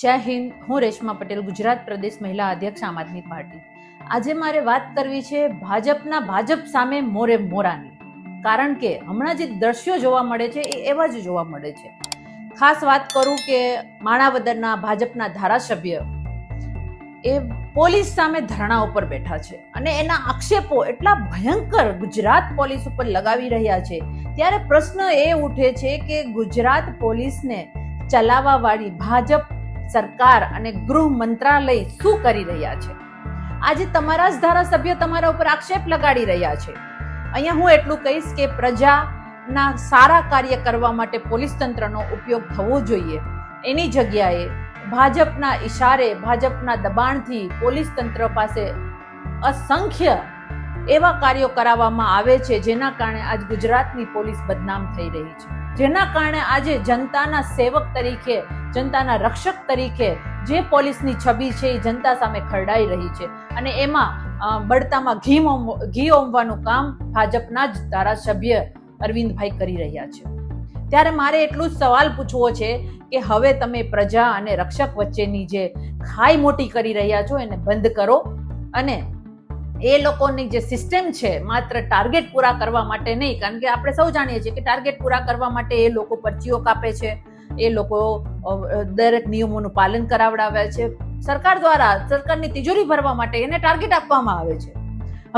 જય હિન્દ. હું રેશમા પટેલ, ગુજરાત પ્રદેશ મહિલા અધ્યક્ષ, આમ આદમી પાર્ટી. આજે મારે વાત કરવી છે ભાજપ સામે મોરે મોરાની. કારણ કે હમણાં જે દ્રશ્યો જોવા મળે છે એ એવા જ જોવા મળે છે. ખાસ વાત કરું કે માણાવદરના ભાજપના ધારાસભ્ય એ પોલીસ સામે ધરણા ઉપર બેઠા છે અને એના આક્ષેપો એટલા ભયંકર ગુજરાત પોલીસ ઉપર લગાવી રહ્યા છે. ત્યારે પ્રશ્ન એ ઉઠે છે કે ગુજરાત પોલીસને ચલાવવા વાળી ભાજપ સરકાર અને ગૃહ મંત્રાલય શું કરી રહ્યા છે? આજે તમારા જ ધારાસભ્ય તમારા ઉપર આક્ષેપ લગાડી રહ્યા છે. અહીંયા હું એટલું કહીશ કે પ્રજાના સારા કાર્ય કરવા માટે પોલીસ તંત્રનો ઉપયોગ થવો જોઈએ. એની જગ્યાએ ભાજપના ઈશારે, ભાજપના દબાણથી પોલીસ તંત્ર પાસે અસંખ્ય એવા કાર્યો કરાવવામાં આવે છે જેના કારણે આજ ગુજરાતની પોલીસ બદનામ થઈ રહી છે. જેના કારણે આજે જનતાના સેવક તરીકે, જનતાના રક્ષક તરીકે જે પોલીસની છબી છે એ જનતા સામે ખરડાઈ રહી છે અને એમાં બળતામાં ઘી ઓમવાનું કામ ભાજપના જ ધારાસભ્ય અરવિંદભાઈ કરી રહ્યા છે. ત્યારે મારે એટલું જ સવાલ પૂછવો છે કે હવે તમે પ્રજા અને રક્ષક વચ્ચેની જે ખાઈ મોટી કરી રહ્યા છો એને બંધ કરો અને એ લોકોની જે સિસ્ટમ છે માત્ર ટાર્ગેટ પૂરા કરવા માટે નહીં, કારણ કે આપણે સૌ જાણીએ છીએ કે ટાર્ગેટ પૂરા કરવા માટે એ લોકો પરચીઓ કાપે છે, એ લોકો દરેક નિયમોનું પાલન કરાવડાવે છે. સરકાર દ્વારા સરકારની તિજોરી ભરવા માટે એને ટાર્ગેટ આપવામાં આવે છે.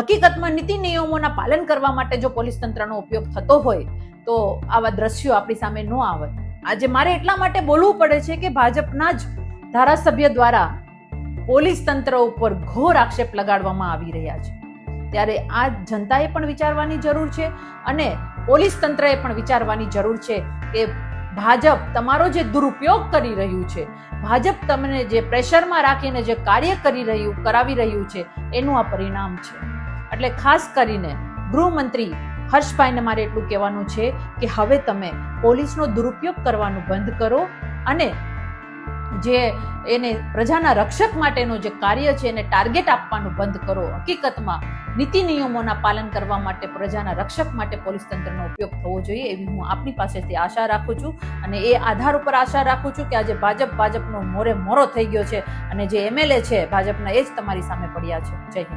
હકીકતમાં નીતિ નિયમોના પાલન કરવા માટે જો પોલીસ તંત્રનો ઉપયોગ થતો હોય તો આવા દ્રશ્યો આપણી સામે ન આવે. આજે મારે એટલા માટે બોલવું પડે છે કે ભાજપના જ ધારાસભ્ય દ્વારા પોલીસ તંત્ર ઉપર ઘોર આક્ષેપ લગાડવામાં આવી રહ્યા છે. ત્યારે આ જનતાએ પણ વિચારવાની જરૂર છે અને પોલીસ તંત્રએ પણ વિચારવાની જરૂર છે કે ભાજપ તમારો જે દુરુપયોગ કરી રહ્યું છે, ભાજપ તમને જે પ્રેશરમાં રાખીને જે કાર્ય કરાવી રહ્યું છે એનું આ પરિણામ છે. એટલે ખાસ કરીને ગૃહમંત્રી હર્ષભાઈને મારે એટલું કહેવાનું છે કે હવે તમે પોલીસનો દુરુપયોગ કરવાનું બંધ કરો અને જે એને પ્રજાના રક્ષક માટેનું જે કાર્ય છે એને ટાર્ગેટ આપવાનું બંધ કરો. હકીકતમાં નીતિ નિયમોના પાલન કરવા માટે, પ્રજાના રક્ષક માટે પોલીસ તંત્રનો ઉપયોગ થવો જોઈએ એવી હું આપની પાસેથી આશા રાખું છું અને એ આધાર ઉપર આશા રાખું છું કે આજે ભાજપનો મોરે મોરો થઈ ગયો છે અને જે એમએલએ છે ભાજપના એ જ તમારી સામે પડ્યા છે. જય હિન્દ.